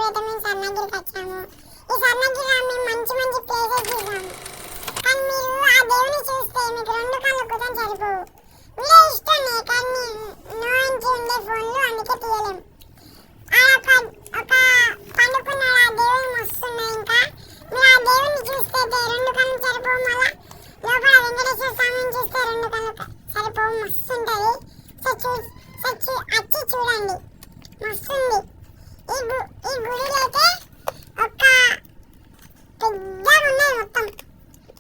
అయితే మేము స్వర్ణగిరికి వచ్చాము. ఈ స్వర్ణగిరిలో మేము మంచి మంచి ప్లేసెస్ చూసాము. కానీ మీరు ఆ దేవుని చూస్తే మీకు రెండు కళ్ళు కూడా సరిపోవు. వీడియో ఇష్టమే కానీ నో ఎంట్రీ ఉండే ఫోన్లు, అందుకే తీయలేము. ఒక పండుకున్న ఆ దేవుని వస్తున్నాయి. ఇంకా మీరు ఆ దేవుని చూస్తే రెండు కళ్ళు సరిపోవు. మళ్ళా లోపల వెంకటేశ్వర స్వామిని చూస్తే రెండు కళ్ళు సరిపోవు. మస్తు ఉంటుంది. వచ్చి చూడండి, మస్తుంది. ఈ గుడిలో అయితే ఒక పెద్దగా ఉన్నది మొత్తం.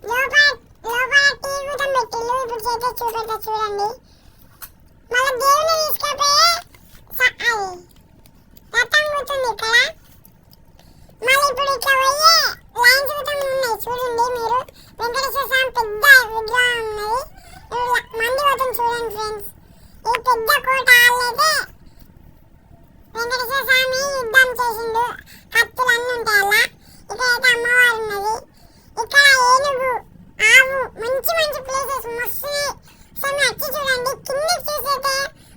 లోపల టీ కూడా పెట్టిల్లు. ఇప్పుడు చేతే చూపెడతా చూడండి. మళ్ళీ దేవుని తీసుకెళ్ళిపోయే రథం కూర్చుంది ఇక్కడ. మళ్ళీ ఇప్పుడు ఇట్లా పోయే లైన్స్ కూడా ఉన్నాయి చూడండి. మీరు వెంకటేశ్వర స్వామి పెద్ద విగ్రహం ఉన్నది. మంది పోతుంది చూడండి ఫ్రెండ్స్. ఈ పెద్ద కోట ఆళ్ళైతే వెంకటేశ్వర స్వామి యుద్ధం చేసిండు. కత్తులు అన్నీ ఉంటాయి అలా. ఇక్కడైతే అమ్మవారు ఉన్నది. ఇక్కడ ఏనుగు, ఆవు, మంచి మంచి ప్లేసెస్ మస్తు. స్వామి వచ్చి చూడండి. కిందకి చూసైతే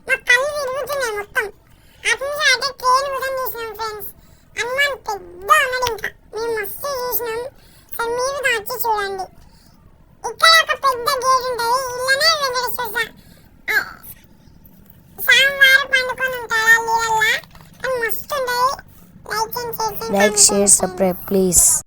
మా కళ్ళు తిరుగుతున్నాయి మొత్తం. అటు నుంచి అంటే ట్రైన్ కూడా చూసినాం ఫ్రెండ్స్. హనుమాన్ పెద్ద ఉన్నాడు. ఇంకా మేము మస్తు చూసినాం. సో మీరు కూడా వచ్చి చూడండి. ఇక్కడ ఒక పెద్ద గేట్ ఉంటుంది. ఇల్లనే వెంకటేశ్వర స్వామివారు పండుకొని ఉంటారా నీళ్ళల్లా. కానీ మస్తు ఉంటుంది. Like and share, Like, share, subscribe, please.